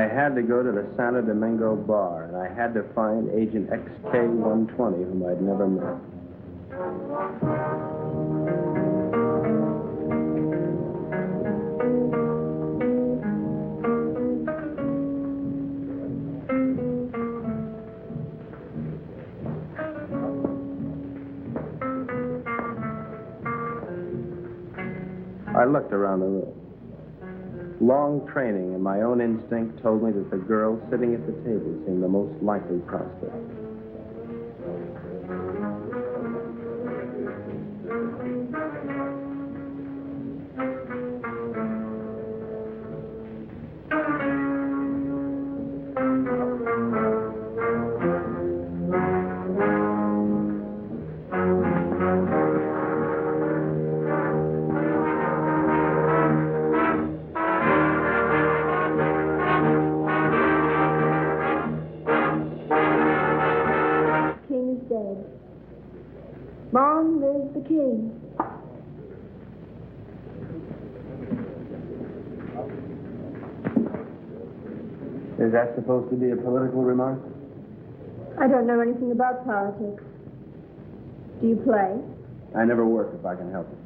I had to go to the Santo Domingo bar, and I had to find Agent XK-120, whom I'd never met. I looked around the room. Long training and my own instinct told me that the girl sitting at the table seemed the most likely prospect. Long live the king. Is that supposed to be a political remark? I don't know anything about politics. Do you play? I never work if I can help it.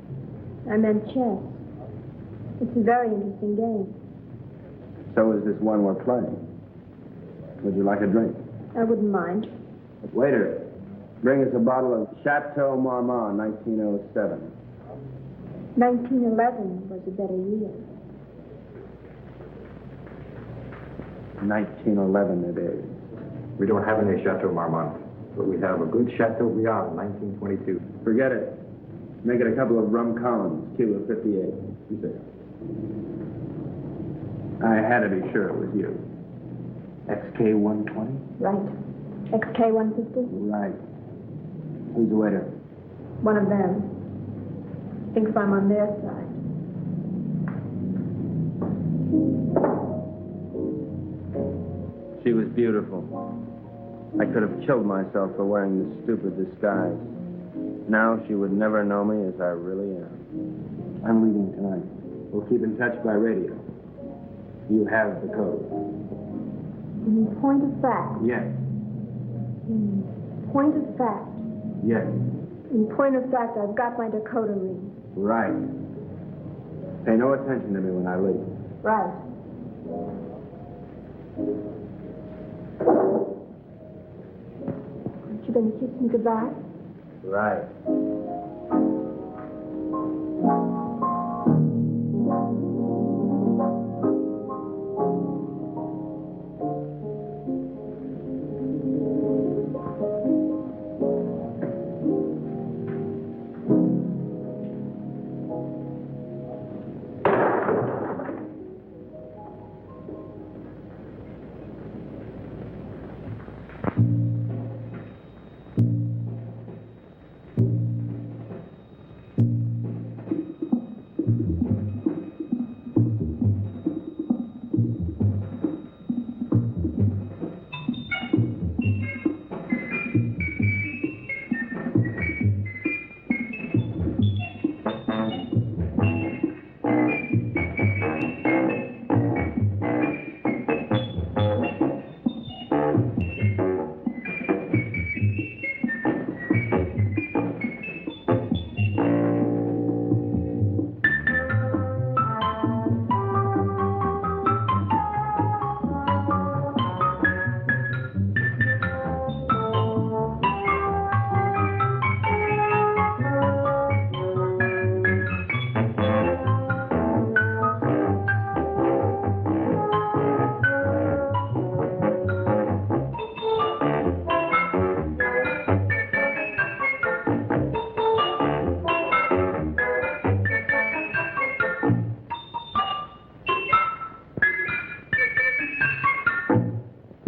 I meant chess. It's a very interesting game. So is this one we're playing. Would you like a drink? I wouldn't mind. Waiter, bring us a bottle of Chateau Marmont, 1907. 1911 was a better year. 1911 it is. We don't have any Chateau Marmont, but we have a good Chateaubriand, 1922. Forget it. Make it a couple of rum Collins, Cuba 58. You say. I had to be sure it was you. XK-120? Right. XK-150? Right. Who's the waiter? One of them. Thinks I'm on their side. She was beautiful. I could have killed myself for wearing this stupid disguise. Now she would never know me as I really am. I'm leaving tonight. We'll keep in touch by radio. You have the code. In point of fact. Yes. In point of fact. Yes. In point of fact, I've got my decoder ring. Right. Pay no attention to me when I leave. Right. Aren't you going to kiss me goodbye? Right.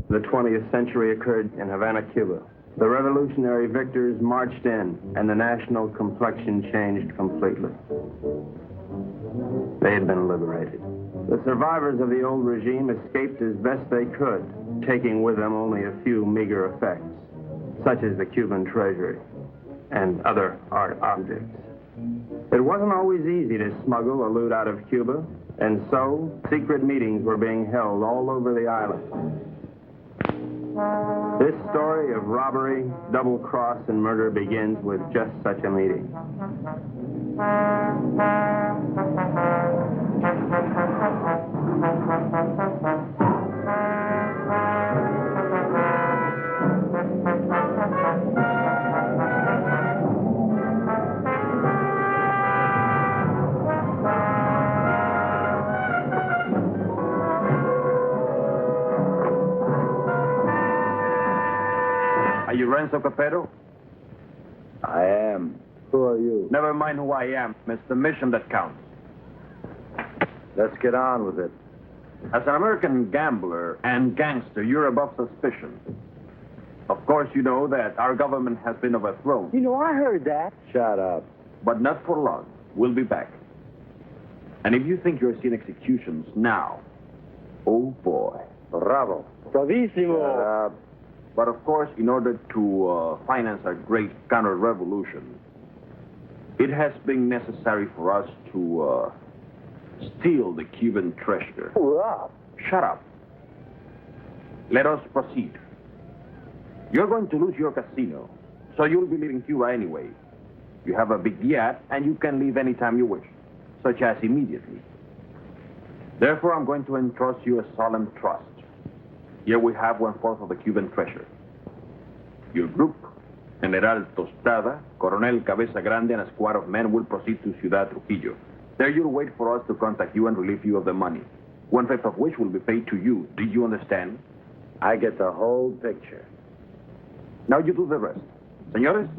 The 20th century occurred in Havana, Cuba. The revolutionary victors marched in, and the national complexion changed completely. They had been liberated. The survivors of the old regime escaped as best they could, taking with them only a few meager effects, such as the Cuban treasury and other art objects. It wasn't always easy to smuggle or loot out of Cuba, and so secret meetings were being held all over the island. This story of robbery, double cross, and murder begins with just such a meeting. Are you Renzo Capetto? I am. Who are you? Never mind who I am. It's the mission that counts. Let's get on with it. As an American gambler and gangster, you're above suspicion. Of course, you know that our government has been overthrown. You know, I heard that. Shut up. But not for long. We'll be back. And if you think you're seeing executions now, oh boy. Bravo. Bravissimo. Shut up. But of course, in order to finance our great counter-revolution, it has been necessary for us to steal the Cuban treasure. Hurrah. Shut up. Let us proceed. You're going to lose your casino, so you'll be leaving Cuba anyway. You have a big yacht, and you can leave anytime you wish, such as immediately. Therefore, I'm going to entrust you a solemn trust. Here we have 1/4 of the Cuban treasure. Your group, General Tostada, Coronel Cabeza Grande, and a squad of men will proceed to Ciudad Trujillo. There you'll wait for us to contact you and relieve you of the money, 1/5 of which will be paid to you. Do you understand? I get the whole picture. Now you do the rest. Señores?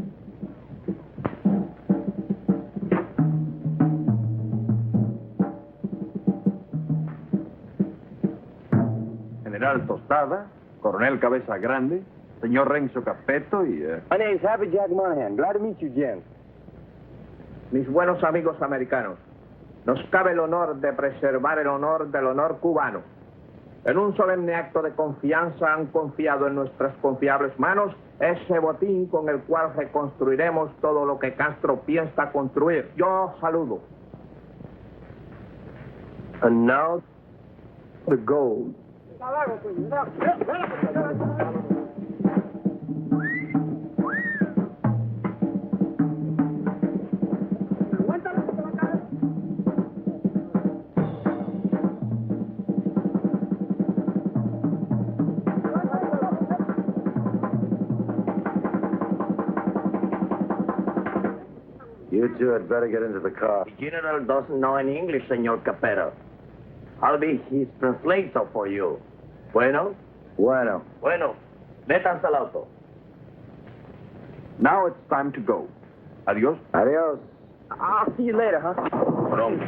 General Tostada, Coronel Cabeza Grande, Señor Renzo Capetto y... My name's Happy Jack Monahan. Glad to meet you, gents. Mis buenos amigos americanos, nos cabe el honor de preservar el honor del honor cubano. En un solemne acto de confianza han confiado en nuestras confiables manos ese botín con el cual reconstruiremos todo lo que Castro piensa construir. Yo saludo. And now, the gold. You two had better get into the car. The general doesn't know any English, Señor Capetto. I'll be his translator for you. Bueno? Bueno. Bueno. Métanse al auto. Now it's time to go. Adios. Adios. I'll see you later, huh? Pronto.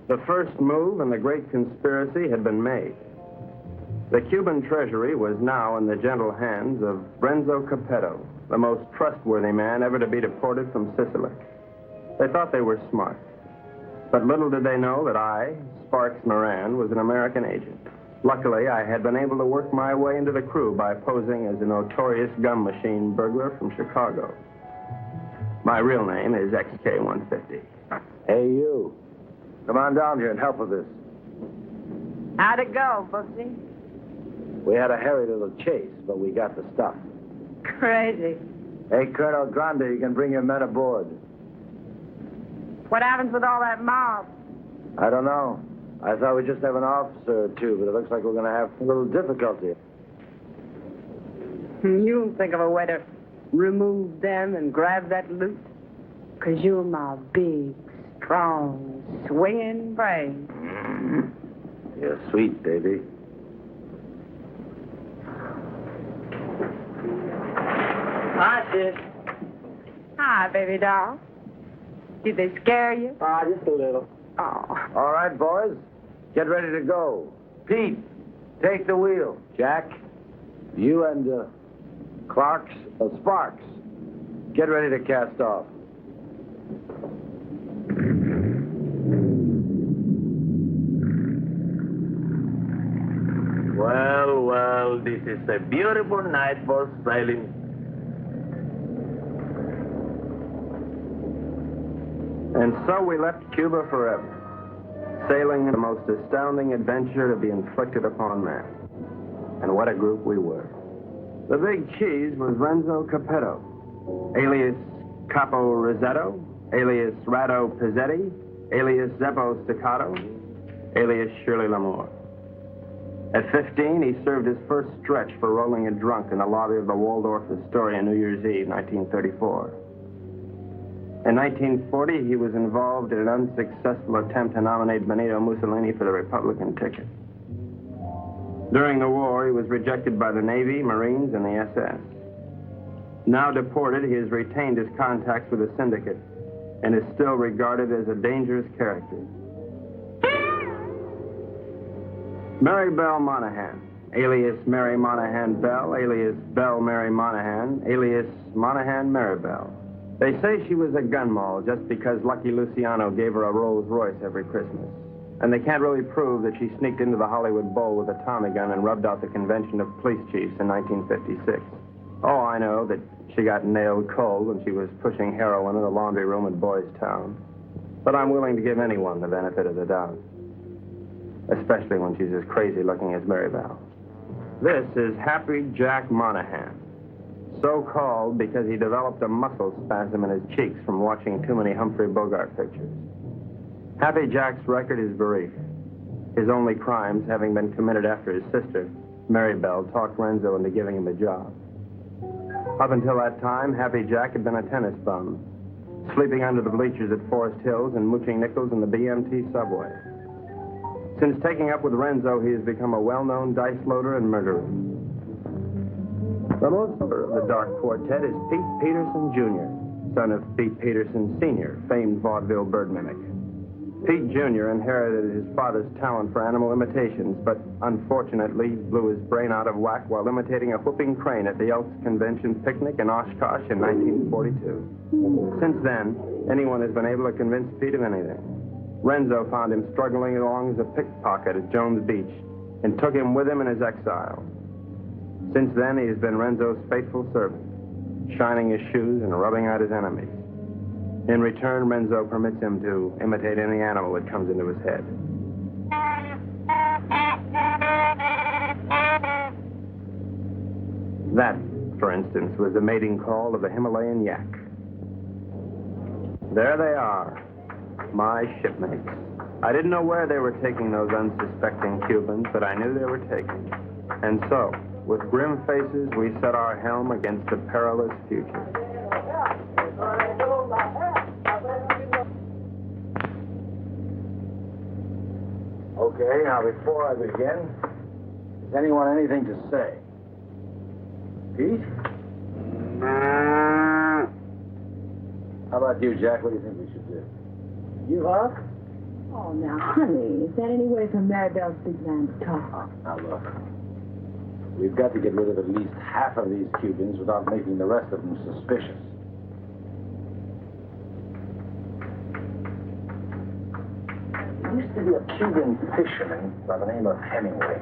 The first move in the great conspiracy had been made. The Cuban treasury was now in the gentle hands of Renzo Capetto, the most trustworthy man ever to be deported from Sicily. They thought they were smart. But little did they know that I, Sparks Moran, was an American agent. Luckily, I had been able to work my way into the crew by posing as a notorious gum machine burglar from Chicago. My real name is XK150. Hey, you. Come on down here and help with this. How'd it go, Booksy? We had a hairy little chase, but we got the stuff. Crazy. Hey, Colonel Grande, you can bring your men aboard. What happens with all that mob? I don't know. I thought we'd just have an officer or two, but it looks like we're going to have a little difficulty. You'll think of a way to remove them and grab that loot. 'Cause you're my big, strong, swinging brain. You're sweet, baby. Hi, sis. Hi, baby doll. Did they scare you? Just a little. Oh. All right, boys. Get ready to go. Pete, take the wheel. Jack, you and Sparks, get ready to cast off. Well, this is a beautiful night for sailing. And so we left Cuba forever, sailing the most astounding adventure to be inflicted upon man. And what a group we were. The big cheese was Renzo Capetto, alias Capo Rosetto, alias Rado Pizzetti, alias Zeppo Staccato, alias Shirley Lamour. At 15, he served his first stretch for rolling a drunk in the lobby of the Waldorf Astoria New Year's Eve, 1934. In 1940, he was involved in an unsuccessful attempt to nominate Benito Mussolini for the Republican ticket. During the war, he was rejected by the Navy, Marines, and the SS. Now deported, he has retained his contacts with the syndicate and is still regarded as a dangerous character. Mary Belle Monahan, alias Mary Monahan Bell, alias Belle Mary Monahan, alias Monahan Mary Bell. They say she was a gun moll just because Lucky Luciano gave her a Rolls Royce every Christmas. And they can't really prove that she sneaked into the Hollywood Bowl with a Tommy gun and rubbed out the convention of police chiefs in 1956. Oh, I know that she got nailed cold when she was pushing heroin in the laundry room at Boys Town. But I'm willing to give anyone the benefit of the doubt, especially when she's as crazy looking as Mary Bell. This is Happy Jack Monahan, so called because he developed a muscle spasm in his cheeks from watching too many Humphrey Bogart pictures. Happy Jack's record is brief, his only crimes having been committed after his sister, Mary Bell, talked Renzo into giving him a job. Up until that time, Happy Jack had been a tennis bum, sleeping under the bleachers at Forest Hills and mooching nickels in the BMT subway. Since taking up with Renzo, he has become a well-known dice loader and murderer. The most of the Dark Quartet is Pete Peterson, Jr., son of Pete Peterson, Sr., famed vaudeville bird mimic. Pete Jr. inherited his father's talent for animal imitations, but unfortunately blew his brain out of whack while imitating a whooping crane at the Elks Convention picnic in Oshkosh in 1942. Since then, anyone has been able to convince Pete of anything. Renzo found him struggling along as a pickpocket at Jones Beach and took him with him in his exile. Since then, he has been Renzo's faithful servant, shining his shoes and rubbing out his enemies. In return, Renzo permits him to imitate any animal that comes into his head. That, for instance, was the mating call of the Himalayan yak. There they are, my shipmates. I didn't know where they were taking those unsuspecting Cubans, but I knew they were taking. And so, with grim faces, we set our helm against the perilous future. Okay, now before I begin, does anyone anything to say? Pete? How about you, Jack? What do you think we should do? You up? Oh, now, honey, is that any way for Maribel's big man to talk? Now, look. We've got to get rid of at least half of these Cubans without making the rest of them suspicious. There used to be a Cuban fisherman by the name of Hemingway.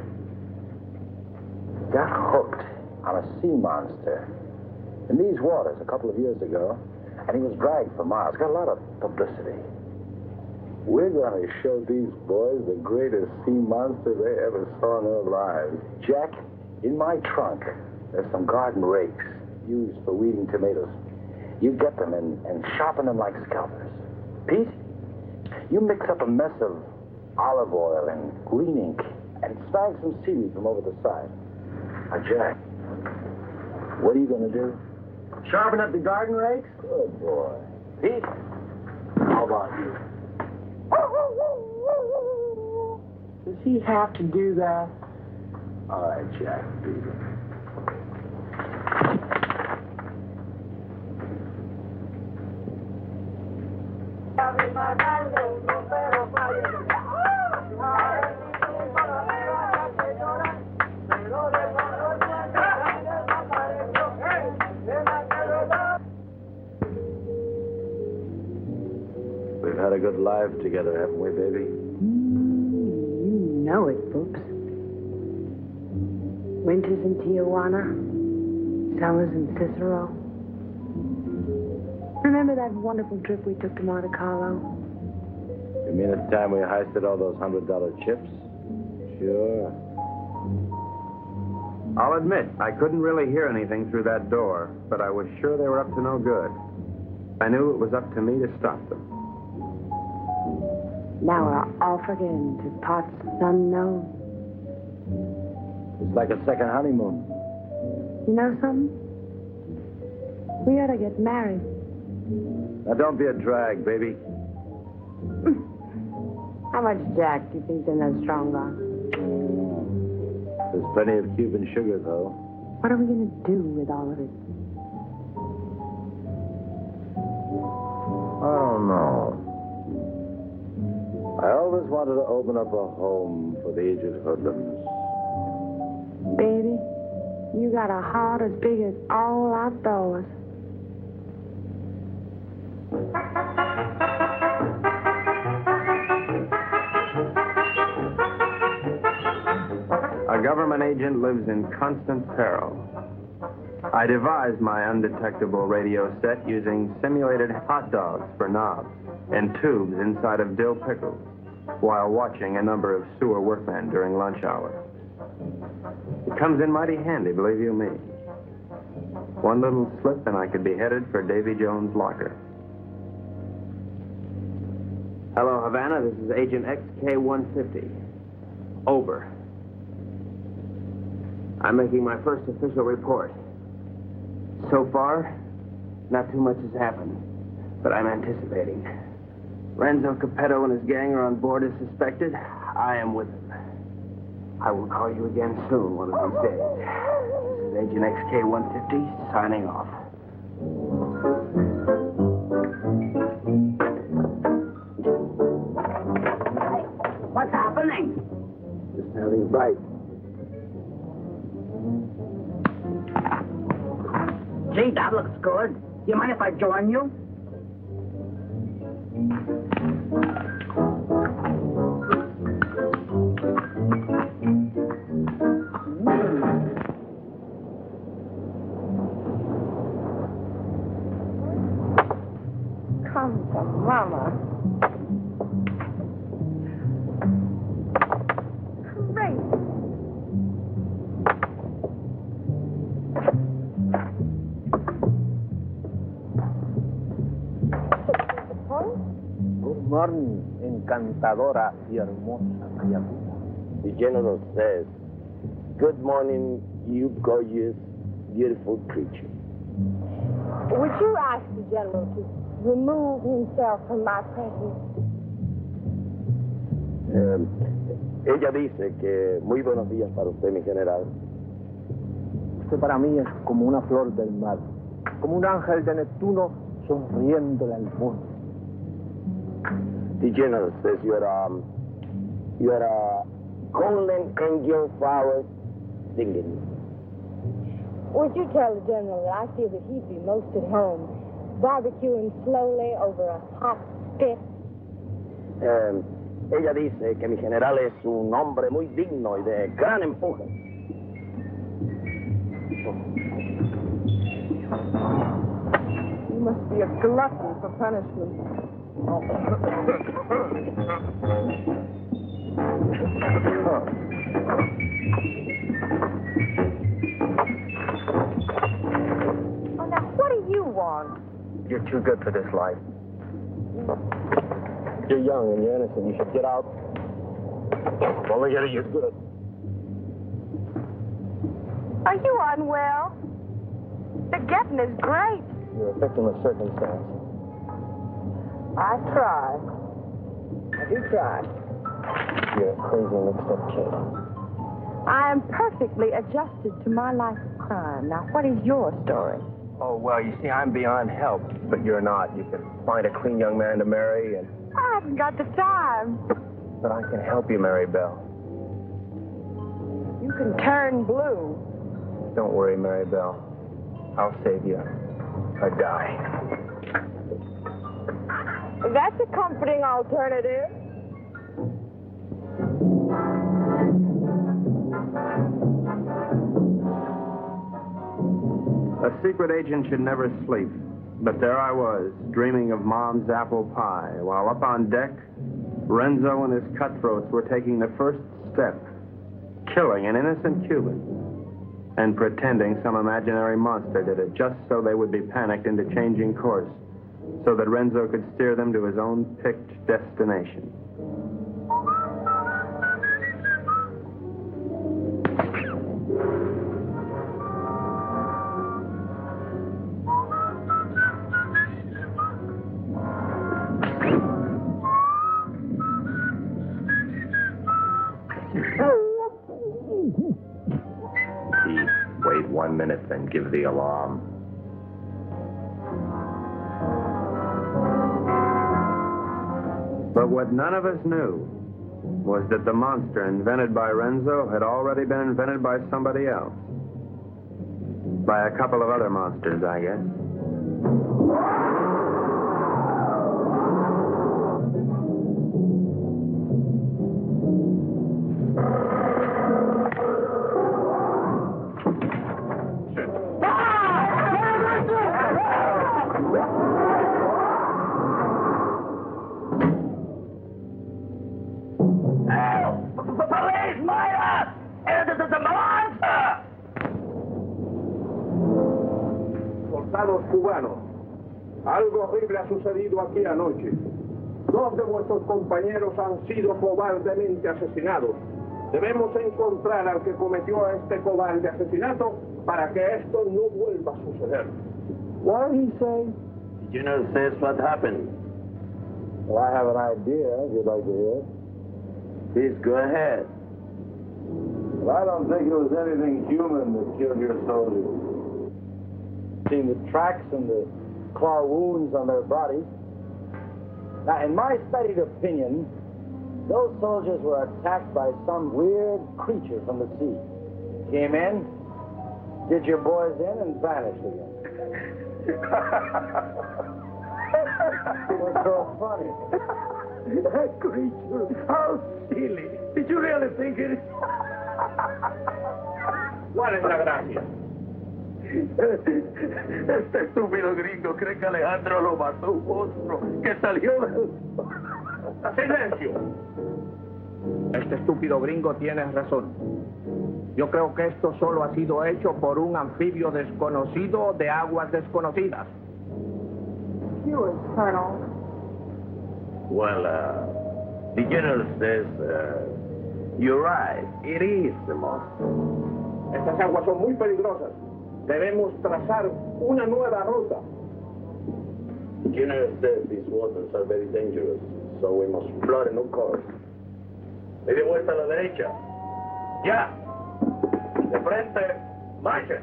He got hooked on a sea monster in these waters a couple of years ago, and he was dragged for miles. Got a lot of publicity. We're going to show these boys the greatest sea monster they ever saw in their lives. Jack, in my trunk, there's some garden rakes used for weeding tomatoes. You get them and sharpen them like scalpers. Pete, You mix up a mess of olive oil and green ink and snag some seaweed from over the side. Now, Jack, what are you going to do? Sharpen up the garden rakes? Good boy. Pete, how about you? Does he have to do that? All right, Jack, do it. We've had a good life together, haven't we, baby? You know it, Boops. Winters in Tijuana, summers in Cicero. Remember that wonderful trip we took to Monte Carlo? You mean the time we heisted all those $100 chips? Sure. I'll admit, I couldn't really hear anything through that door, but I was sure they were up to no good. I knew it was up to me to stop them. Now we're off again to parts unknown. It's like a second honeymoon. You know something? We ought to get married. Now, don't be a drag, baby. How much Jack do you think's in that strong box? There's plenty of Cuban sugar, though. What are we going to do with all of it? I don't know. I always wanted to open up a home for the aged hoodlums. Baby, you got a heart as big as all outdoors. A government agent lives in constant peril. I devised my undetectable radio set using simulated hot dogs for knobs and tubes inside of dill pickles while watching a number of sewer workmen during lunch hour. It comes in mighty handy, believe you me. One little slip and I could be headed for Davy Jones' locker. Hello, Havana. This is Agent XK-150. Over. I'm making my first official report. So far, not too much has happened, but I'm anticipating. Renzo Capetto and his gang are on board as suspected. I am with them. I will call you again soon, one of these days. This is Agent XK-150 signing off. What's happening? Just having a bite. Gee, that looks good. You mind if I join you? Come to Mama. Great. Good morning, encantadora y hermosa criatura. The general says, "Good morning, you gorgeous, beautiful creature." Would you ask the general to remove himself from my presence? Ella dice que muy buenos días para usted, mi general. Usted para mí es como una flor del mar, como un ángel de Neptuno sonriéndole al mundo. The general says you are a golden angel flower singing. Would you tell the general that I feel that he'd be most at home, barbecuing slowly over a hot spit? Ella dice que mi general es un hombre muy digno y de gran empuje. You must be a glutton for punishment. Oh, now, what do you want? You're too good for this life. You're young and you're innocent. You should get out. Only getting you good. Are you unwell? The getting is great. You're a victim of circumstance. I try. I do try. You're a crazy mixed-up kid. I am perfectly adjusted to my life of crime. Now, what is your story? Oh, well, you see, I'm beyond help, but you're not. You can find a clean young man to marry, and... I haven't got the time. But I can help you, Mary Bell. You can turn blue. Don't worry, Mary Bell. I'll save you a die. That's a comforting alternative. A secret agent should never sleep. But there I was, dreaming of Mom's apple pie, while up on deck, Renzo and his cutthroats were taking the first step, killing an innocent Cuban, and pretending some imaginary monster did it, just so they would be panicked into changing course, so that Renzo could steer them to his own picked destination. Wait 1 minute, then give the alarm. But what none of us knew was that the monster invented by Renzo had already been invented by somebody else. By a couple of other monsters, I guess. Soldados cubanos, algo horrible ha sucedido aquí anoche. 2 de vuestros compañeros han sido cobardemente asesinados. Debemos encontrar al que cometió este cobarde asesinato para que esto no vuelva a suceder. What did he say? Did you know this what happened? Well, I have an idea, if you'd like to hear it. Please go ahead. Well, I don't think it was anything human that killed your soldiers. Seen the tracks and the claw wounds on their bodies. Now, in my studied opinion, those soldiers were attacked by some weird creature from the sea. Came in, did your boys in, and vanished again. What's so funny? That creature, how silly. Did you really think it? ¿Cuál es la gracia? Este estúpido gringo cree que Alejandro lo mató un monstruo que salió del... ¡Silencio! Este estúpido gringo tiene razón. Yo creo que esto solo ha sido hecho por un anfibio desconocido de aguas desconocidas. Yours, Colonel. Well, the general says, you're right, it is the monster. Estas aguas son muy peligrosas. Debemos trazar una nueva ruta. The general says these waters are very dangerous, so we must plot a new course. Media vuelta a la derecha. Ya. De frente, marcha.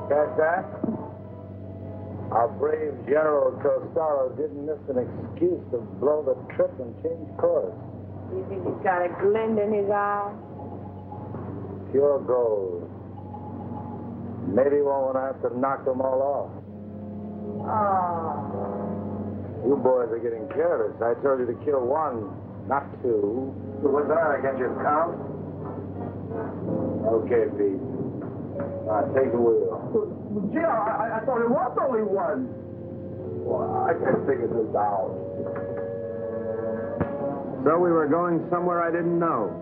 Catch that? Our brave General Costello didn't miss an excuse to blow the trip and change course. You think he's got a glint in his eye? Pure gold. Maybe we won't have to knock them all off. Oh. You boys are getting careless. I told you to kill 1, not 2. What's that? I got your count? Okay, Pete. Take the wheel. Gee, I thought it was only 1. Well, I can figure this out. So we were going somewhere I didn't know.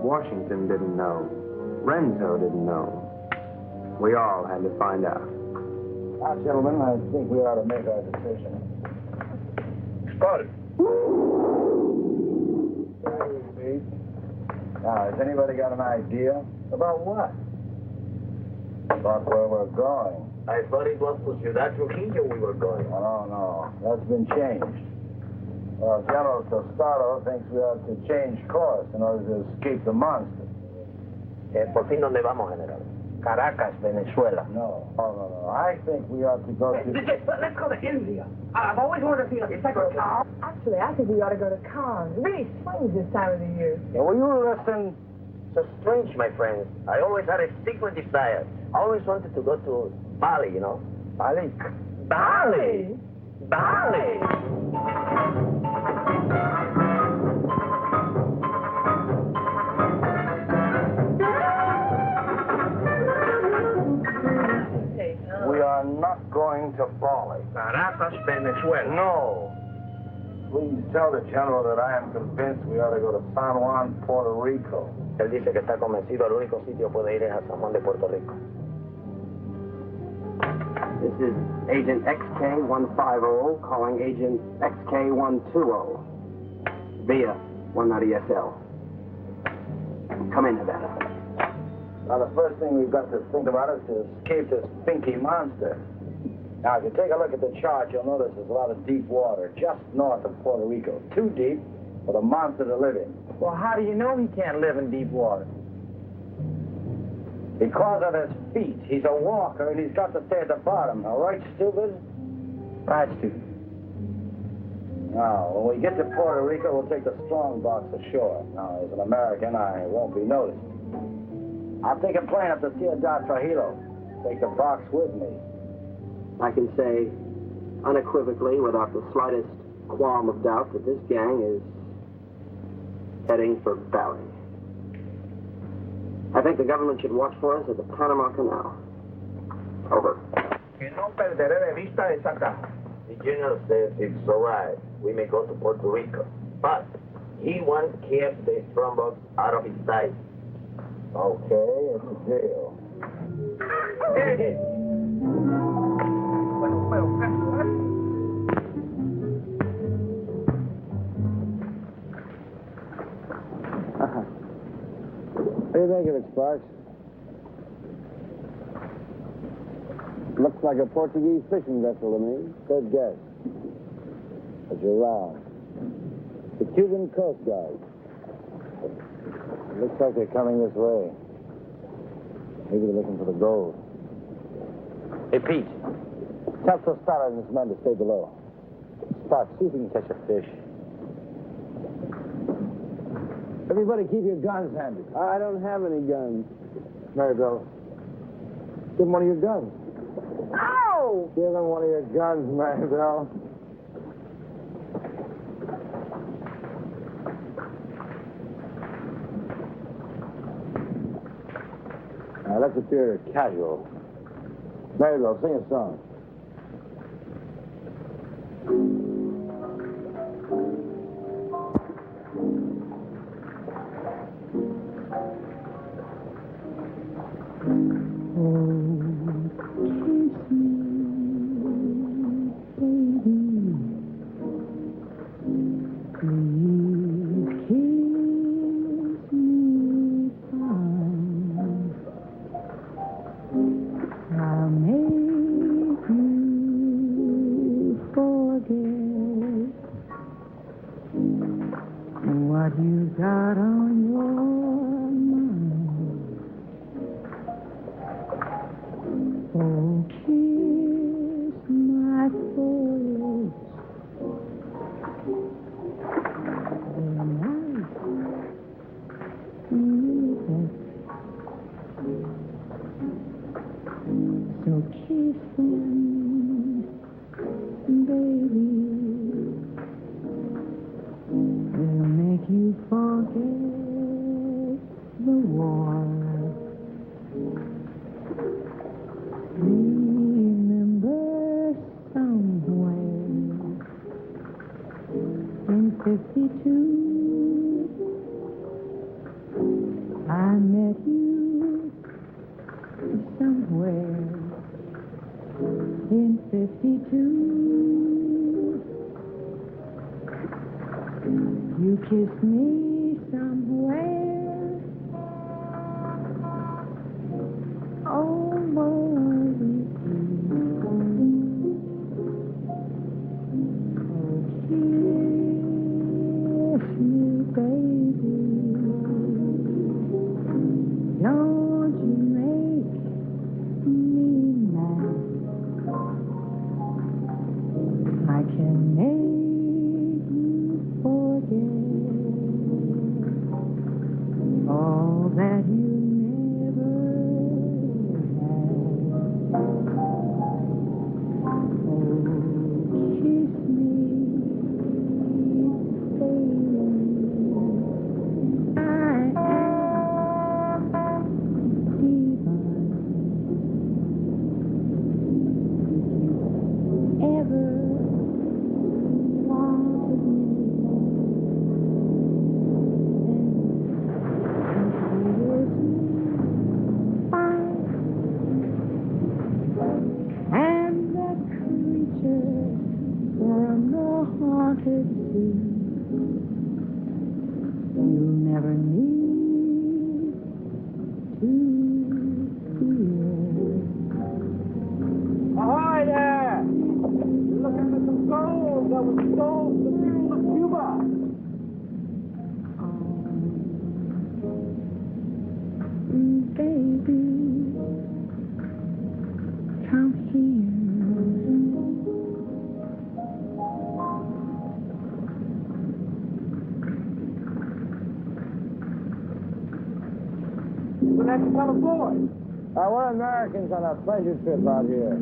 Washington didn't know. Renzo didn't know. We all had to find out. Now, gentlemen, I think we ought to make our decision. Skull. Now, has anybody got an idea? About what? About where we're going. I thought it was to Ciudad Trujillo we were going. Oh, no. That's been changed. Well, General Tostado thinks we ought to change course in order to escape the monster. ¿Por fin dónde vamos, General? Caracas, Venezuela. No. I think we ought to go to... Let's go to India. I've always wanted to see a psychocar. Actually, I think we ought to go to Cannes. It really swings this time of the year. Yeah, will you listen? So strange, my friends. I always had a secret desire. I always wanted to go to Bali, you know? Bali? Bali! Bali! We are not going to Bali. Caracas, Venezuela. No. Please tell the General that I am convinced we ought to go to San Juan, Puerto Rico. Él dice que está convencido el único sitio puede ir es a San Juan de Puerto Rico. This is Agent XK150 calling Agent XK120 via 190SL. Come in, Nevada. Now, the first thing we've got to think about is to escape this pinky monster. Now, if you take a look at the chart, you'll notice there's a lot of deep water just north of Puerto Rico. Too deep for the monster to live in. Well, how do you know he can't live in deep water? Because of his feet. He's a walker, and he's got to stay at the bottom. All right, stupid? Right, stupid. Now, when we get to Puerto Rico, we'll take the strong box ashore. Now, as an American, I won't be noticed. I'll take a plane up to Ciudad Trujillo. Take the box with me. I can say unequivocally, without the slightest qualm of doubt, that this gang is heading for Bali. I think the government should watch for us at the Panama Canal. Over. Que no perderé de vista esa casa. The General says it's all right. We may go to Puerto Rico. But he wants to keep the strong box out of his sight. Okay, it's a deal. What do you think of it, Sparks? Looks like a Portuguese fishing vessel to me. Good guess. But you're wrong. The Cuban Coast Guard. Looks like they're coming this way. Maybe they're looking for the gold. Hey, Pete. Tell Tostado and his men to stay below. Sparks, see if we can catch a fish. Everybody keep your guns handy. I don't have any guns. Maribel, give him one of your guns. Ow! Give him one of your guns, Maribel. Now, let's appear casual. Maribel, sing a song. 1952. You kissed me somewhere over the kiss me, baby. Don't you make me mad. I can make you forget all that you never had. Oh, kiss me, baby. I am divine. Ever wanted me, and the creatures from the haunted sea you'll never need to fear. Ahoy there! You're looking for some gold that was sold to the people of Cuba. Baby, come here. We're not to come aboard. We're Americans on a pleasure trip out here.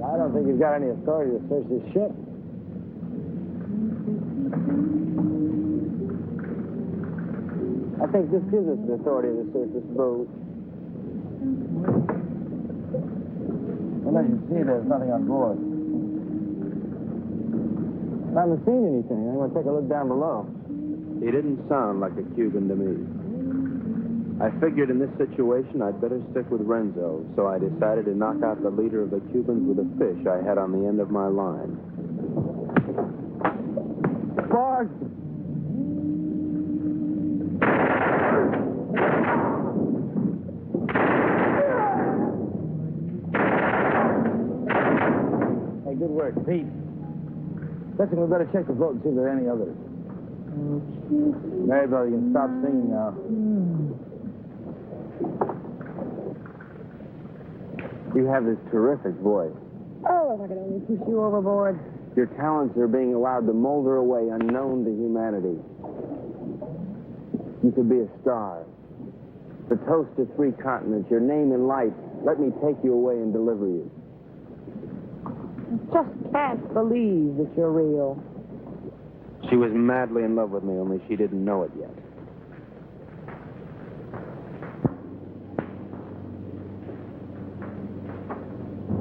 I don't think you've got any authority to search this ship. I think this gives us the authority to search this boat. Well, as you see, there's nothing on board. I haven't seen anything. I'm going to take a look down below. He didn't sound like a Cuban to me. I figured in this situation I'd better stick with Renzo, so I decided to knock out the leader of the Cubans with a fish I had on the end of my line. Forward! Hey, good work, Pete. Listen, we better check the boat and see if there are any others. Maribel, you can stop singing now. You have this terrific voice. Oh, if I could only push you overboard. Your talents are being allowed to molder away unknown to humanity. You could be a star. The toast of 3 continents, your name in lights. Let me take you away and deliver you. Just can't believe that you're real. She was madly in love with me, only she didn't know it yet.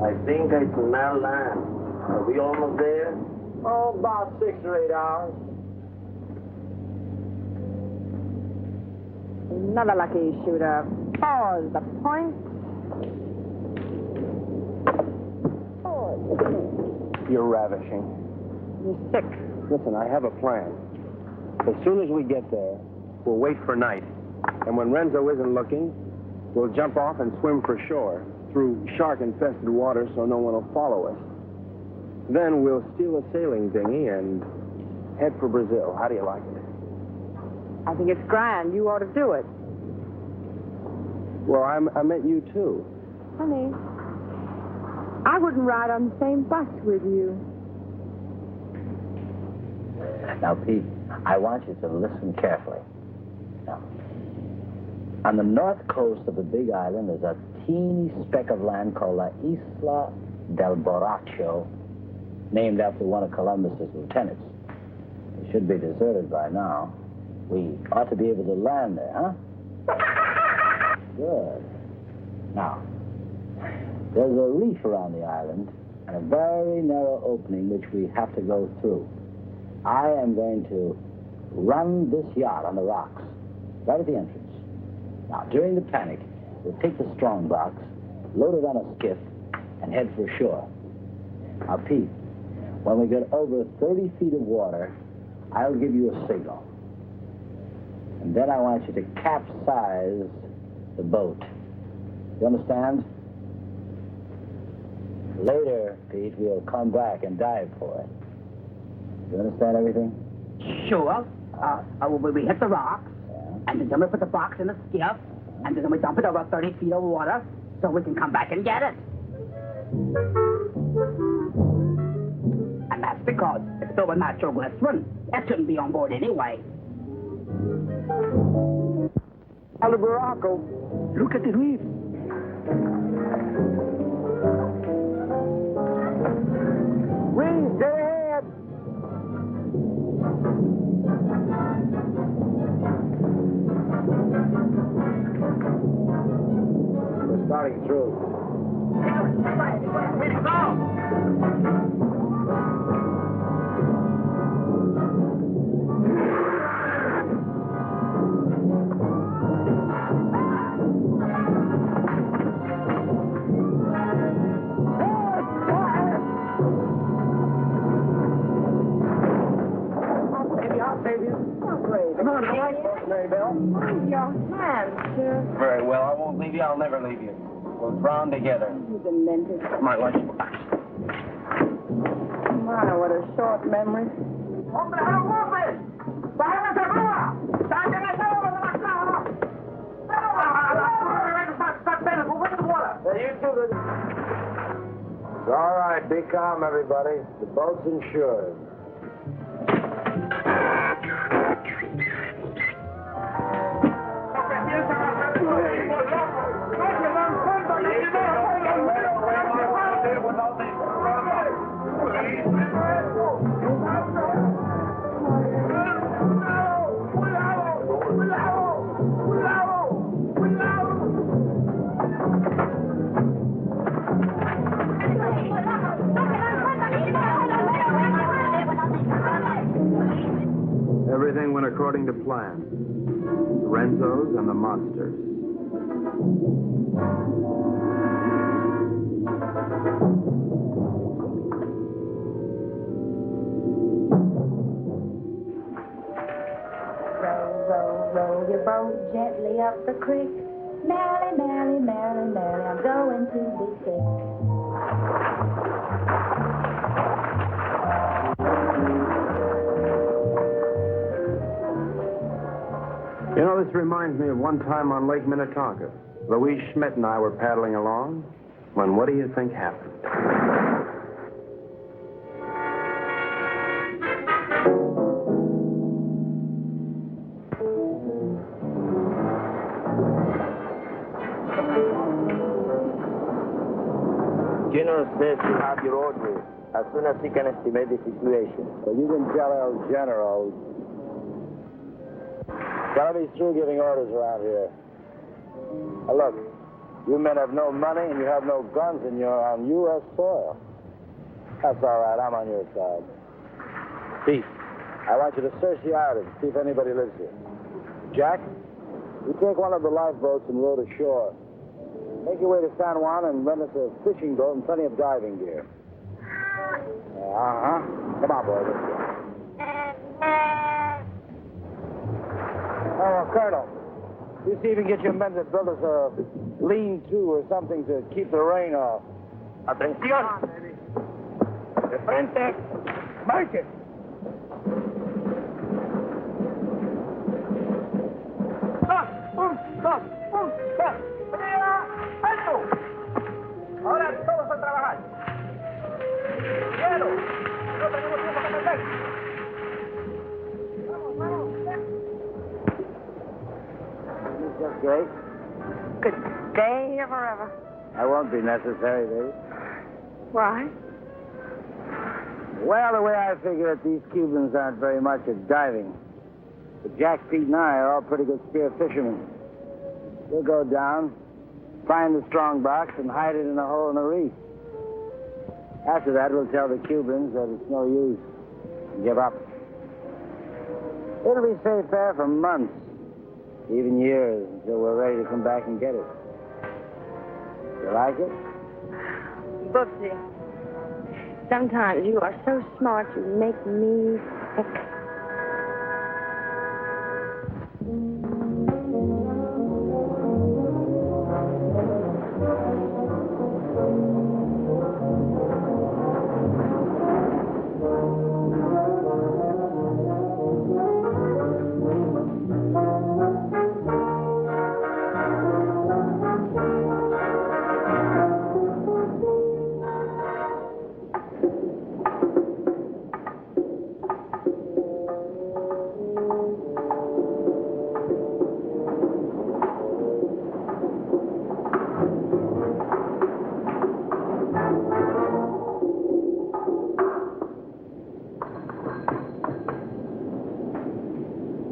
I think I smell land. Are we almost there? Oh, about 6 or 8 hours. Another lucky shooter. Pause the point. You're ravishing. You're sick. Listen, I have a plan. As soon as we get there, we'll wait for night. And when Renzo isn't looking, we'll jump off and swim for shore through shark-infested water so no one will follow us. Then we'll steal a sailing dinghy and head for Brazil. How do you like it? I think it's grand. You ought to do it. Well, I meant you, too. Honey, I wouldn't ride on the same bus with you. Now, Pete, I want you to listen carefully. Now, on the north coast of the big island is a teeny speck of land called La Isla del Borracho, named after one of Columbus's lieutenants. It should be deserted by now. We ought to be able to land there, huh? Good. Now, there's a reef around the island and a very narrow opening which we have to go through. I am going to run this yacht on the rocks, right at the entrance. Now, during the panic, we'll take the strong box, load it on a skiff, and head for shore. Now, Pete, when we get over 30 feet of water, I'll give you a signal. And then I want you to capsize the boat. You understand? Later, Pete, we'll come back and dive for it. You understand everything? Sure. We hit the rocks, and then we put the box in the skiff, and then we dump it over 30 feet of water so we can come back and get it. And that's because it's filled with natural glycerin. It shouldn't be on board anyway. Hello, Baracco. Look at the reef. Reef, dead ahead. We're starting through. Very well. I won't leave you. I'll never leave you. We'll drown together. You demented. My lunch. My, what a short memory. It's all right. Be calm, everybody. The boat's insured. Everything went according to plan. The Renzos and the monsters. Row your boat gently up the creek. Merrily, merrily, merrily, merrily, I'm going to be sick. You know, this reminds me of one time on Lake Minnetonka. Louise Schmidt and I were paddling along when what do you think happened? General says you have your orders as soon as he can estimate the situation. Well, you can tell El General. Gotta be through giving orders around here. Now look, you men have no money and you have no guns and you're on U.S. soil. That's all right, I'm on your side. Pete, I want you to search the island, see if anybody lives here. Jack, you take one of the lifeboats and row to shore. Make your way to San Juan and rent us a fishing boat and plenty of diving gear. Come on, boy, let's go. Oh, Colonel, you see if you can get your men to build us a lean-to or something to keep the rain off. Atención. De frente. Marchen. ¡Alto! Ahora todos a trabajar. ¡Hielo! No tenemos tiempo que perder. Vamos, vamos. Just great. Good day or forever. That won't be necessary, baby. Why? Well, the way I figure it, these Cubans aren't very much at diving. But Jack, Pete, and I are all pretty good spear fishermen. We'll go down, find the strong box, and hide it in a hole in the reef. After that, we'll tell the Cubans that it's no use. Give up. It'll be safe there for months, even years, until we're ready to come back and get it. You like it? Bubsy. Sometimes you are so smart you make me sick.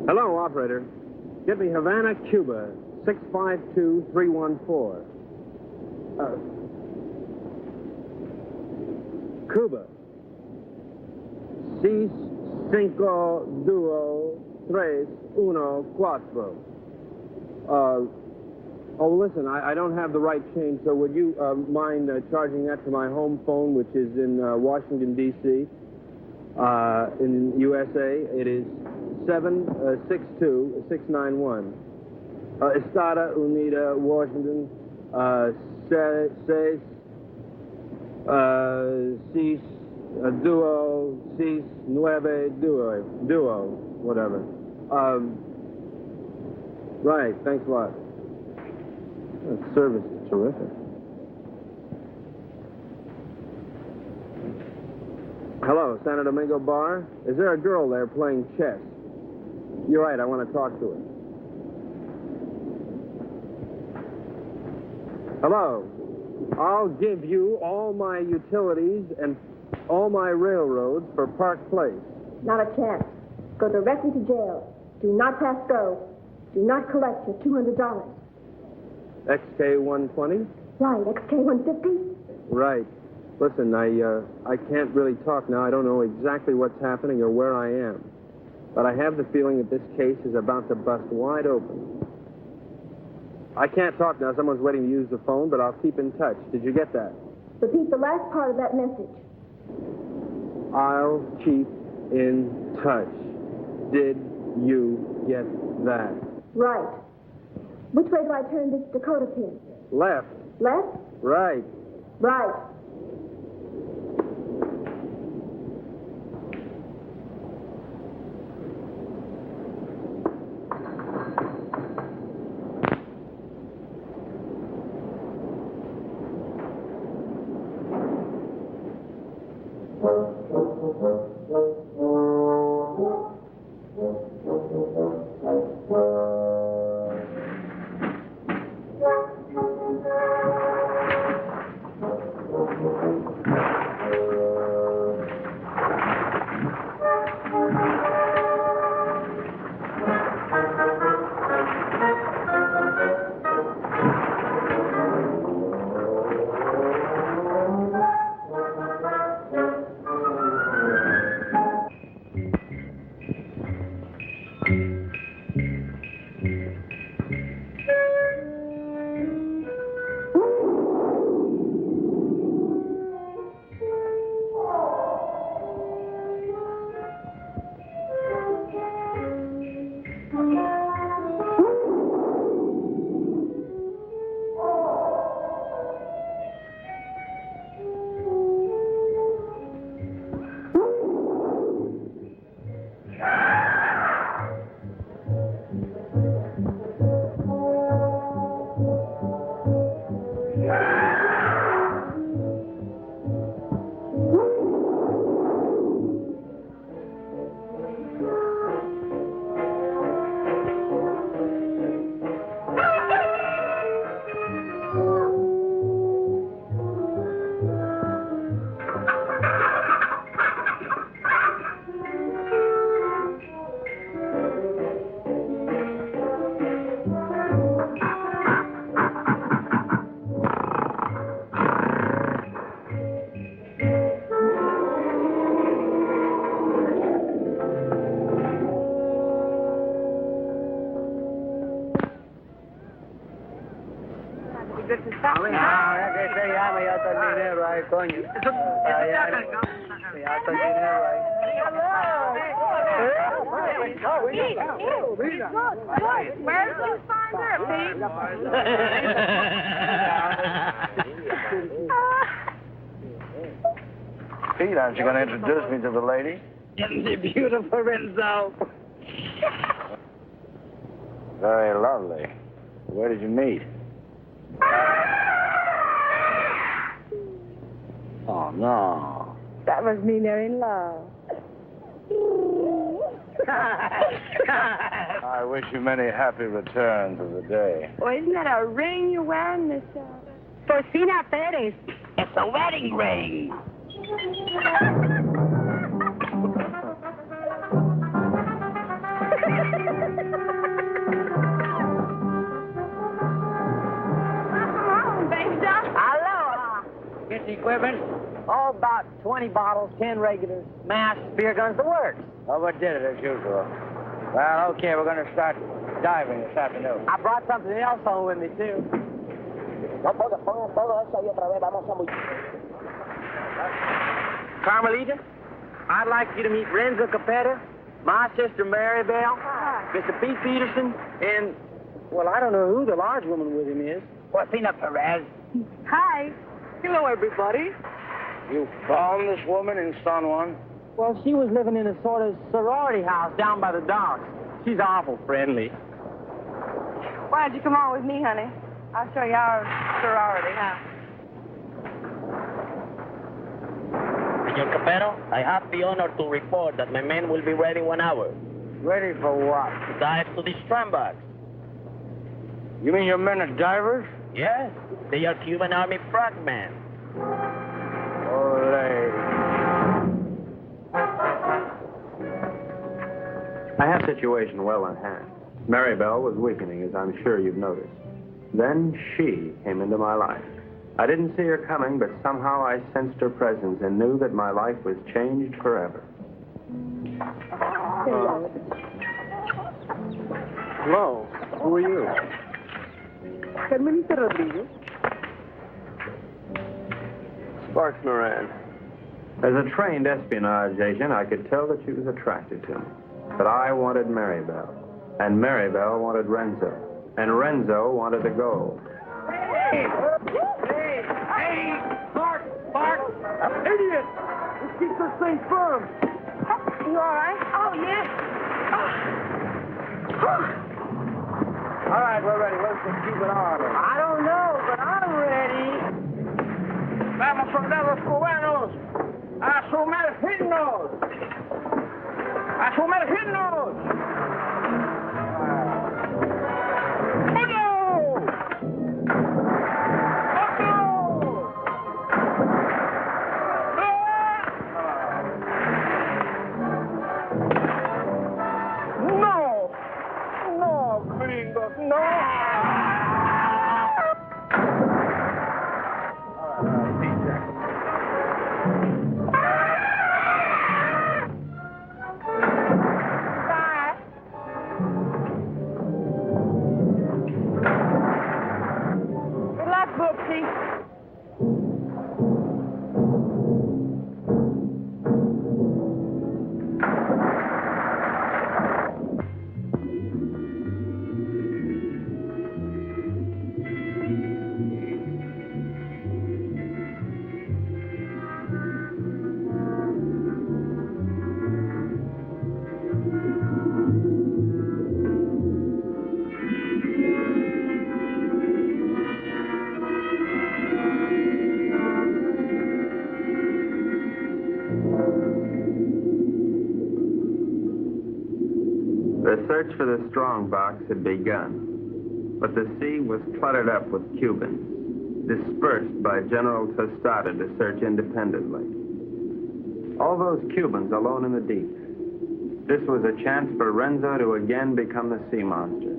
Hello, operator. Get me Havana, Cuba, 652314. Cuba. 6, 5, 2, 3, 1, 4. Listen, I don't have the right change, so would you mind charging that to my home phone, which is in Washington, D.C., in USA? It is 762-691. Estada Unida, Washington, 6, 2, 6, 9, 2, whatever. Right, thanks a lot. That service is terrific. Hello, Santo Domingo Bar. Is there a girl there playing chess? You're right, I want to talk to her. Hello. I'll give you all my utilities and all my railroads for Park Place. Not a chance. Go directly to jail. Do not pass go. Do not collect your $200. XK-120? Right, XK-150? Right. Listen, I can't really talk now. I don't know exactly what's happening or where I am. But I have the feeling that this case is about to bust wide open. I can't talk now. Someone's waiting to use the phone, but I'll keep in touch. Did you get that? Repeat the last part of that message. I'll keep in touch. Did you get that? Right. Which way do I turn this Dakota pin? Left. Left? Right. Right. on you. Yeah, I thought you knew right. Where's you find her, Pete? Pete, aren't you going to introduce me to the lady? Isn't she beautiful, Renzo? Very lovely. Where did you meet? Oh, no. That must mean they're in love. I wish you many happy returns of the day. Well, isn't that a ring you're wearing, Miss Porcina Perez. It's a wedding ring. Get the equipment. Oh, about 20 bottles, 10 regulars, mash, beer guns, the works. Overdid it as usual. Well, okay, we're going to start diving this afternoon. I brought something else home with me, too. Carmelita, I'd like you to meet Renzo Capetta, my sister Mary Bell, Mr. Pete Peterson, and, well, I don't know who the large woman with him is. Porcina Perez. Hi. Hello, everybody. You found this woman in San Juan? Well, she was living in a sort of sorority house down by the docks. She's awful friendly. Why don't you come on with me, honey? I'll show you our sorority house. Senor Capero, I have the honor to report that my men will be ready 1 hour. Ready for what? To dive to the strandbacks. You mean your men are divers? Yes, they are Cuban Army frogmen. Ole. I had the situation well in hand. Maribel was weakening, as I'm sure you've noticed. Then she came into my life. I didn't see her coming, but somehow I sensed her presence and knew that my life was changed forever. Hello. Who are you? Carmelita Rodriguez. Sparks Moran. As a trained espionage agent, I could tell that she was attracted to me. But I wanted Maribel, and Maribel wanted Renzo, and Renzo wanted the gold. Hey! Mark! Idiot! Let's keep this thing firm. You all right? Oh, yeah. All right, we're ready. Let's just keep it on. I don't know, but I'm ready. Vamos, soldados cubanos, a sumergirnos. ¡A sumergirnos! The search for the strong box had begun, but the sea was cluttered up with Cubans, dispersed by General Tostada to search independently. All those Cubans alone in the deep. This was a chance for Renzo to again become the sea monster.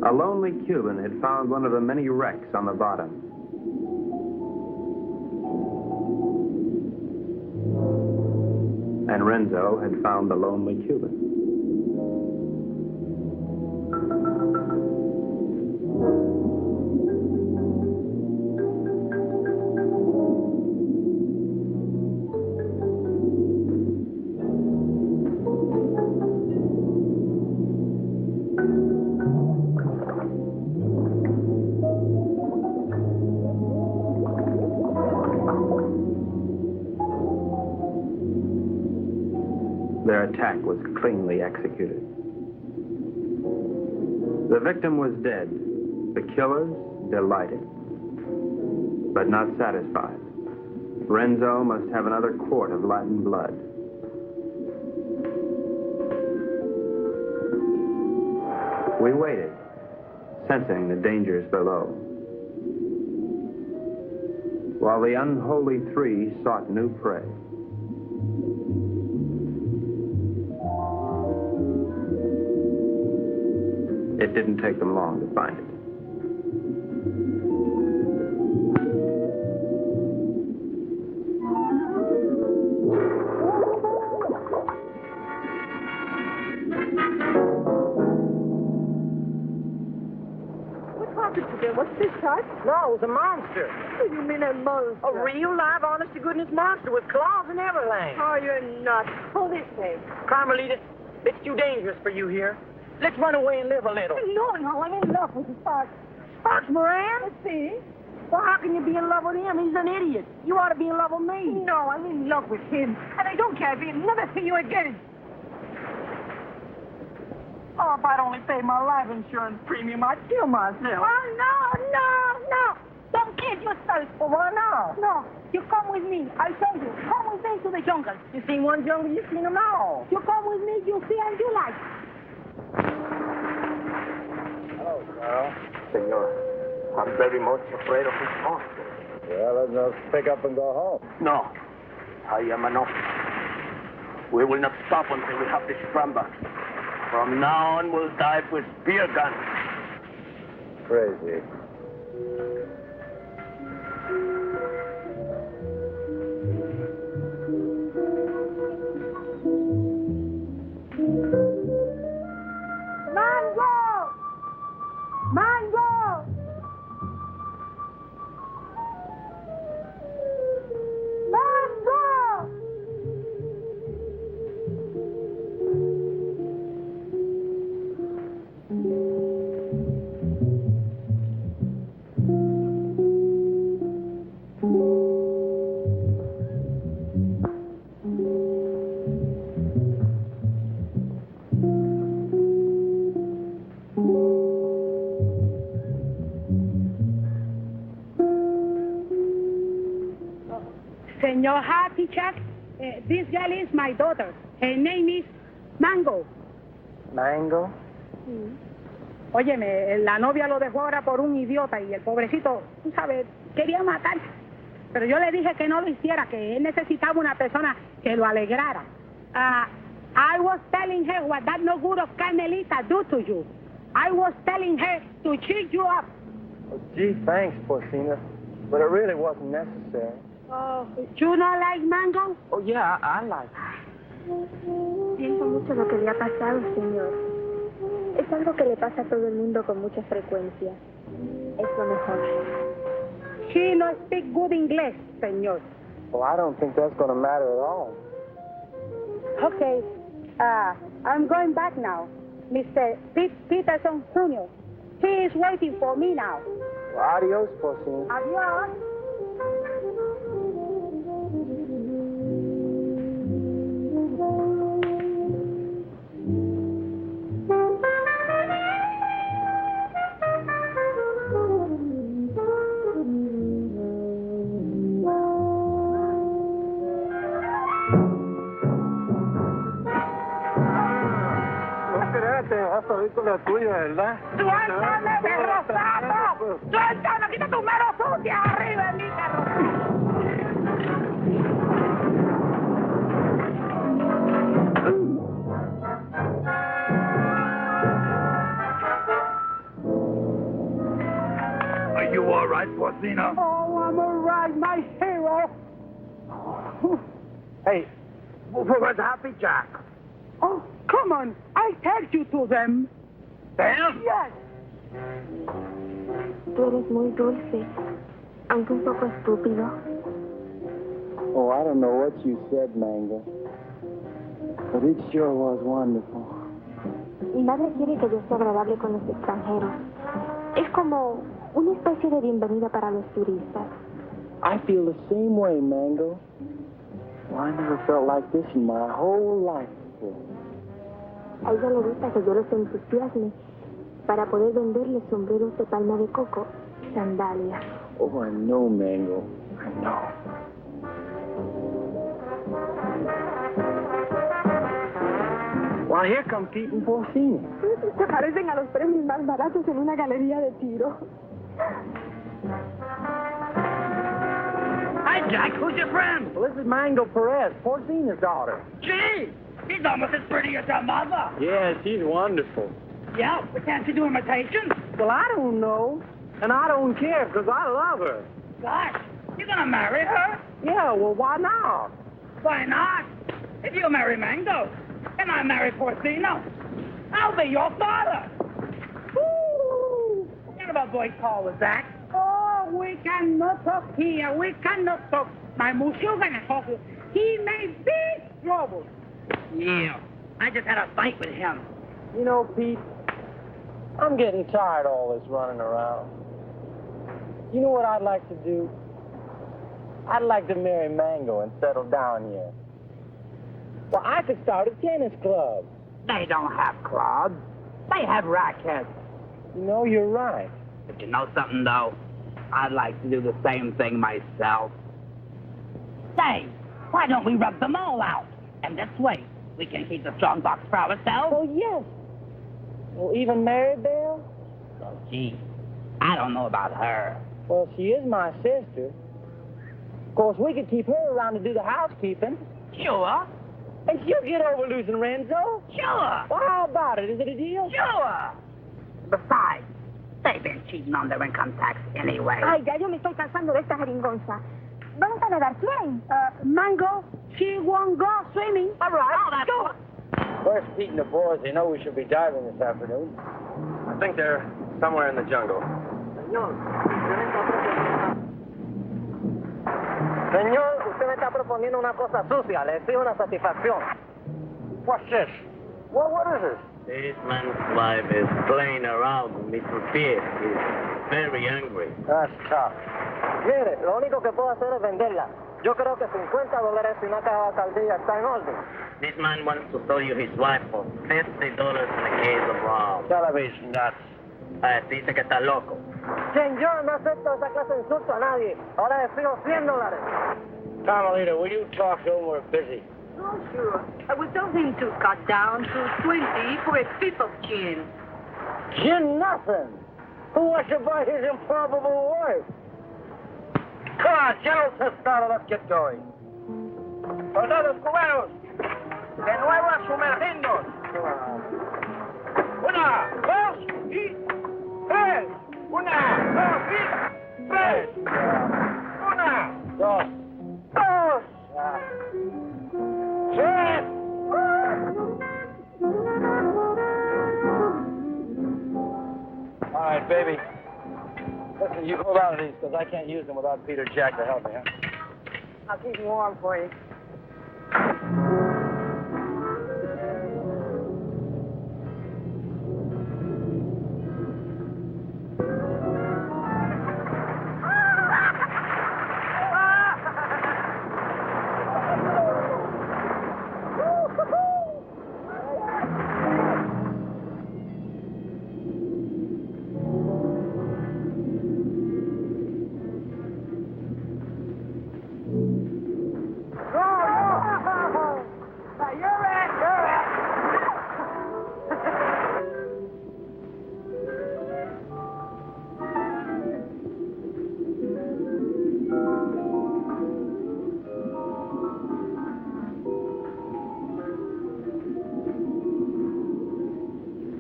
A lonely Cuban had found one of the many wrecks on the bottom. And Renzo had found the lonely Cuban. Their attack was cleanly executed. The victim was dead. The killers delighted, but not satisfied. Renzo must have another quart of Latin blood. We waited, sensing the dangers below, while the unholy three sought new prey. It didn't take them long to find it. What's this, Tart? No, it was a monster. What do you mean a monster? A real, live, honest-to-goodness monster with claws and everything. Oh, you're nuts. Pull this way. Carmelita, it's too dangerous for you here. Let's run away and live a little. No, I'm in love with Sparks. Sparks Moran? Let's see. Well, how can you be in love with him? He's an idiot. You ought to be in love with me. No, I'm in love with him. And I don't care if he'll never see you again. Oh, if I'd only paid my life insurance premium, I'd kill myself. Oh, no. Don't kill yourself. Well, why not? No, you come with me. I told you. Come with me to the jungle. You seen one jungle, you seen them all. You come with me, you'll see and you like. Hello, Carl. Senor, I'm very much afraid of this monster. Well, let's just pick up and go home. No, I am an officer. We will not stop until we have this scramble. From now on, we'll dive with spear guns. Crazy. Mango! Senor Happy Chuck, this girl is my daughter. Her name is Mango. ¿Mango? Óyeme, la novia lo dejó ahora por un idiota y el pobrecito, tú sabes, quería matar. Pero yo le dije que no lo hiciera, que él necesitaba una persona que lo alegrara. I was telling her what that no good of Carmelita do to you. I was telling her to cheer you up. Oh, gee, thanks, Porcina. But it really wasn't necessary. Oh, you not like Mango? Oh, yeah, I like Siento mucho lo que le ha pasado, señor. Es algo que le pasa a todo el mundo con mucha frecuencia. Es lo mejor. She no speak good English, señor. Well, I don't think that's going to matter at all. Okay, I'm going back now. Mr. Peterson Jr. He is waiting for me now. Well, adios, Porcina. Adios. La tuya, ¿verdad? ¡Suéltame, perro sapo! ¡Suéltame! ¡Quita tu mano sucia arriba de mí, perro! Are you all right, Porcina? Oh, I'm all right, my hero. Hey, where's Happy Jack? Oh, come on. I tell you to them. Them? Yes. Tú eres muy dulce, aunque un poco estúpido. Oh, I don't know what you said, Mango. But it sure was wonderful. Mi madre quiere que yo sea agradable con los extranjeros. Es como una especie de bienvenida para los turistas. I feel the same way, Mango. Well, I never felt like this in my whole life A ella le gusta que yo los entusiasme para poder venderle sombreros de palma de coco y sandalias. Oh, I know, Mango. I know. Well, here come Pete and Porcini. Se parecen a los premios más baratos en una galería de tiro. Hi, Jack. Who's your friend? Well, this is Mango Perez, Porcini's daughter. Gee, she's almost as pretty as her mother. Yeah, she's wonderful. Yeah, but can't you do imitations? Well, I don't know. And I don't care, because I love her. Gosh, you're gonna marry her? Yeah, well, why not? Why not? If you marry Mango, and I marry Porcino, I'll be your father. Woo! What kind of a boy call was that? Oh, we cannot talk here. We cannot talk. My Mushugan talk. He made big trouble. Yeah, I just had a fight with him. You know, Pete, I'm getting tired of all this running around. You know what I'd like to do? I'd like to marry Mango and settle down here. Well, I could start a tennis club. They don't have clubs. They have rackets. You know, you're right. But you know something, though? I'd like to do the same thing myself. Say, why don't we rub them all out? And this way, we can keep the strong box for ourselves. Oh, yes. Well, even Maribel? Oh, gee, I don't know about her. Well, she is my sister. Of course, we could keep her around to do the housekeeping. Sure. And she'll get over losing Renzo. Sure. Well, how about it? Is it a deal? Sure. Besides, they've been cheating on their income tax anyway. Ay, ya yo me estoy cansando de esta jeringonza. ¿Vamos a nadar quién? Mango, she won't go swimming. All right. Oh, that's Go. Where's Pete and the boys? They know we should be diving this afternoon. I think they're somewhere in the jungle. Señor, usted me está proponiendo una cosa sucia. Le exijo una satisfacción. What's this? What is this? This man's wife is playing around with Mr. Pierre. He's very angry. That's tough. Mire, lo único que puedo hacer es venderla. Yo creo que $50 y una caja de saldilla está en orden. This man wants to sell you his wife for $50 and a case of rum. Television nuts. Dice que está loco. Señor, no acepto esa clase de insulto a nadie. Ahora le exijo $100. Carmelita, will you talk to him? We're busy. Oh, sure. I would tell him to cut down to 20 for a fifth of gin. Gin nothing. Who wants to buy his improbable wife? Come on, General Tostado, let's get going. Soldados cubanos, de nuevo a sumergirnos. Una, dos y tres. Una, dos y tres. Una, Dos. dos, tres. All right, baby. Listen, you hold on to these, because I can't use them without Peter Jack to help me, huh? I'll keep them warm for you.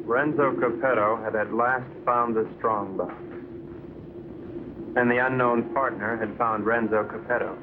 Renzo Capetto had at last found the strong box. And the unknown partner had found Renzo Capetto.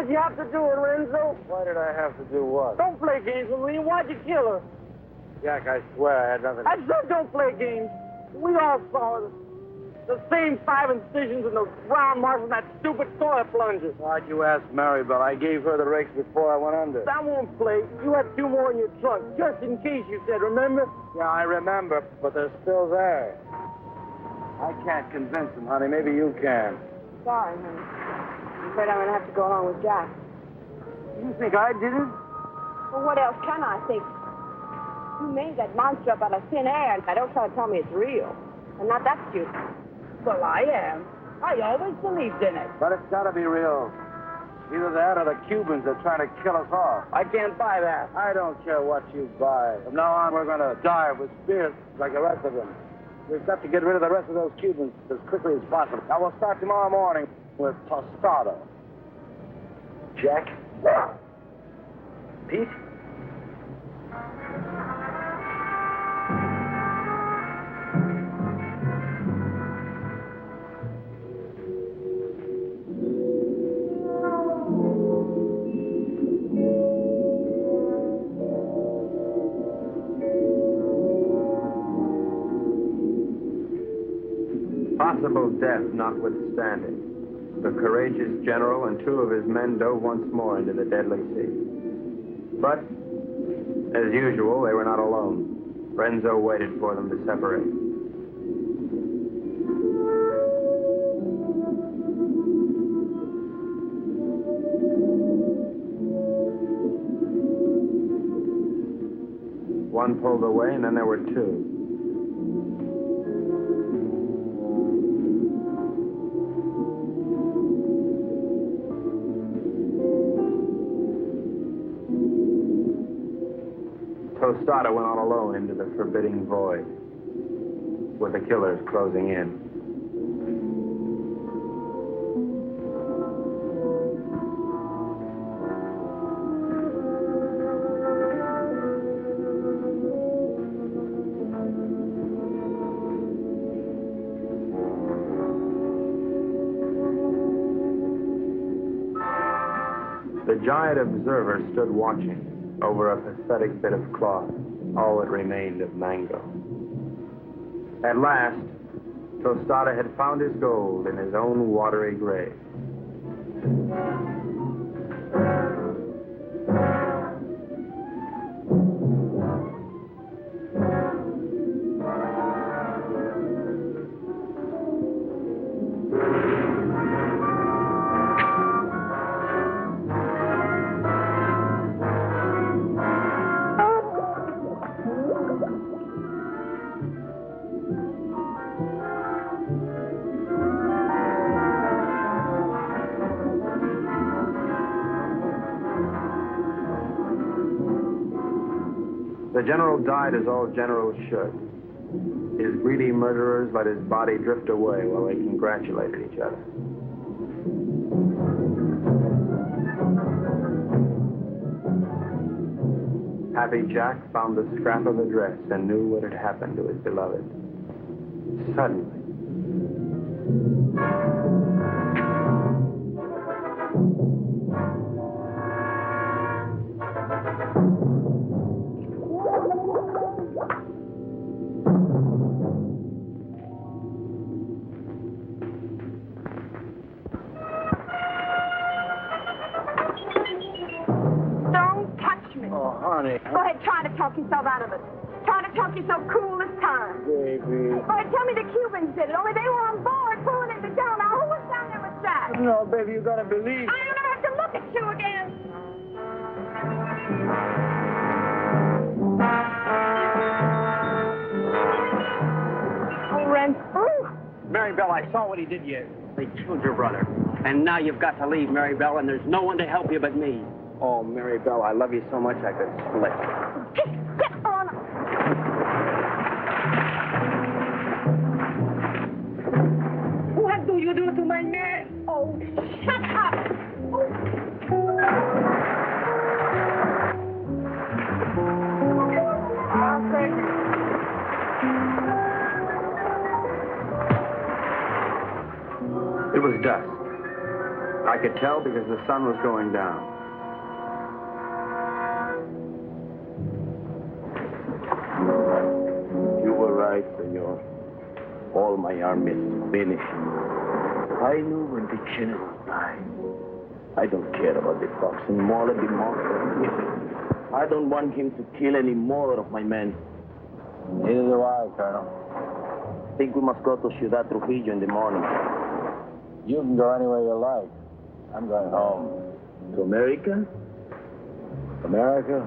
Why'd you have to do it, Renzo? Why did I have to do what? Don't play games with me. Why'd you kill her? Jack, I swear I had nothing. I said don't play games. We all saw it. The same 5 incisions in the round marks on that stupid toilet plunger. Why'd you ask Maribel? I gave her the rakes before I went under. That won't play. You had 2 more in your trunk, just in case, you said, remember? Yeah, I remember, but they're still there. I can't convince them, honey. Maybe you can. Sorry, honey. I'm afraid I'm going to have to go along with Jack. You think I did it? Well, what else can I think? You made that monster up out of thin air, and I don't try to tell me it's real. I'm not that stupid. Well, I am. I always believed in it. But it's got to be real. Either that or the Cubans are trying to kill us off. I can't buy that. I don't care what you buy. From now on, we're going to dive with spears like the rest of them. We've got to get rid of the rest of those Cubans as quickly as possible. Now, we'll start tomorrow morning with tostada. Jack? Pete? Possible death notwithstanding, the courageous general and 2 of his men dove once more into the deadly sea. But, as usual, they were not alone. Renzo waited for them to separate. One pulled away, and then there were 2. Tostada went on alone into the forbidding void, with the killers closing in. The giant observer stood watching over a pathetic bit of cloth, all that remained of Mango. At last, Tostada had found his gold in his own watery grave. The general died as all generals should. His greedy murderers let his body drift away while they congratulated each other. Happy Jack found the scrap of a dress and knew what had happened to his beloved. Suddenly, Go ahead, try to talk yourself out of it. Try to talk yourself cool this time. Baby. Go ahead, tell me the Cubans did it. Only they were on board pulling it down. Now, who was down there with Jack? No, baby, you gotta believe. I don't have to look at you again. Oh, Ren. Maribel, I saw what he did you. They killed your brother. And now you've got to leave, Maribel, and there's no one to help you but me. oh, Maribel, I love you so much I could split. Get on. What do you do to my man? Oh, shut up. It was dusk. I could tell because the sun was going down. You were right, senor. All my army is finished. I knew when the general died. I don't care about the fox anymore, the monster. I don't want him to kill any more of my men. Neither do I, Colonel. I think we must go to Ciudad Trujillo in the morning. You can go anywhere you like. I'm going home. To America? America?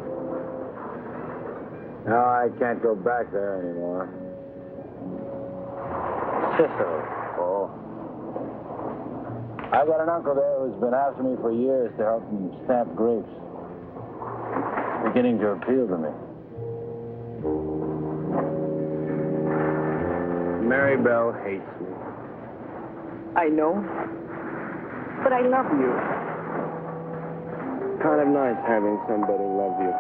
No, I can't go back there anymore. Sicily. Oh. I got an uncle there who's been after me for years to help him stamp grapes. It's beginning to appeal to me. Mary Bell hates me. I know. But I love you. Kind of nice having somebody love you.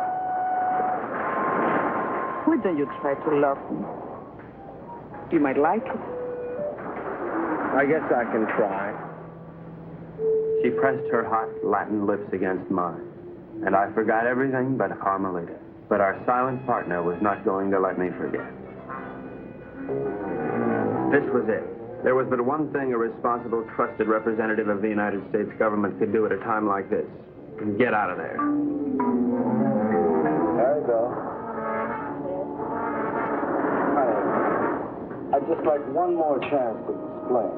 Why don't you try to love me? You might like it. I guess I can try. She pressed her hot Latin lips against mine, and I forgot everything but Carmelita. But our silent partner was not going to let me forget. This was it. There was but one thing a responsible, trusted representative of the United States government could do at a time like this. Get out of there. There you go. I'd just like one more chance to explain.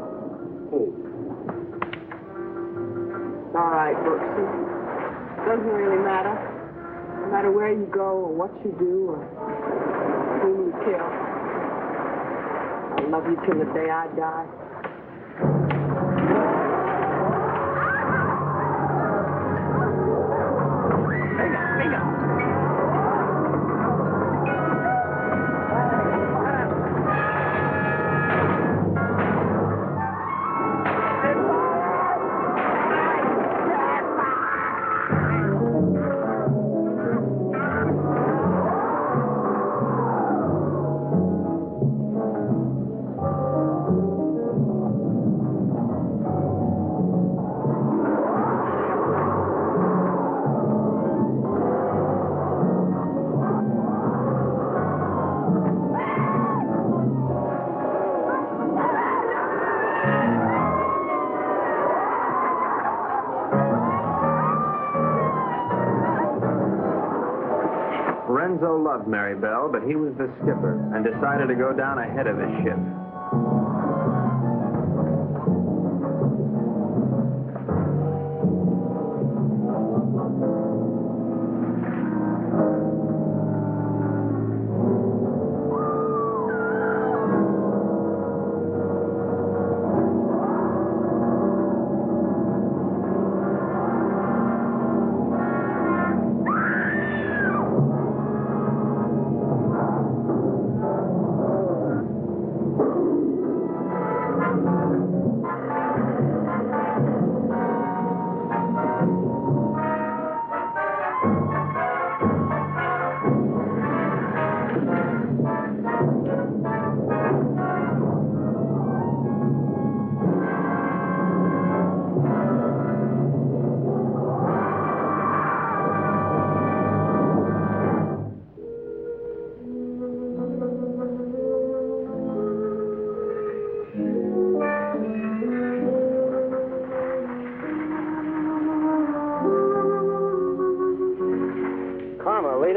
Please. All right, Brooksy. Doesn't really matter. No matter where you go or what you do or whom you kill. I'll love you till the day I die. Renzo loved Mary Bell, but he was the skipper and decided to go down ahead of his ship.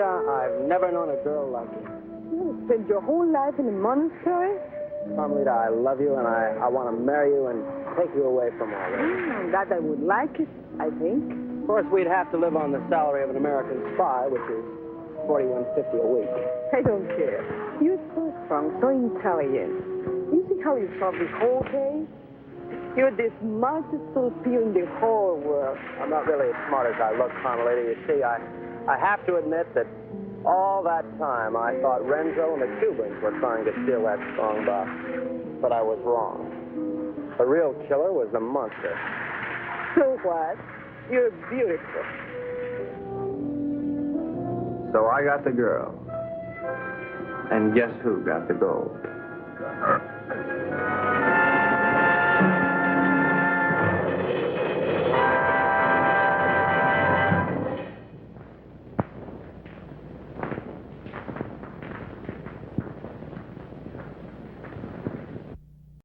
I've never known a girl like you. You spent your whole life in a monastery? Carmelita, I love you, and I want to marry you and take you away from all this. That I would like it, I think. Of course, we'd have to live on the salary of an American spy, which is $41.50 a week. I don't care. You're so strong, so intelligent. You see how you solve this whole case? You're the smartest Filipino in the whole world. I'm not really as smart as I look, Carmelita. You see, I have to admit that all that time I thought Renzo and the Cubans were trying to steal that strong box. But I was wrong. The real killer was the monster. So what? You're beautiful. So I got the girl. And guess who got the gold?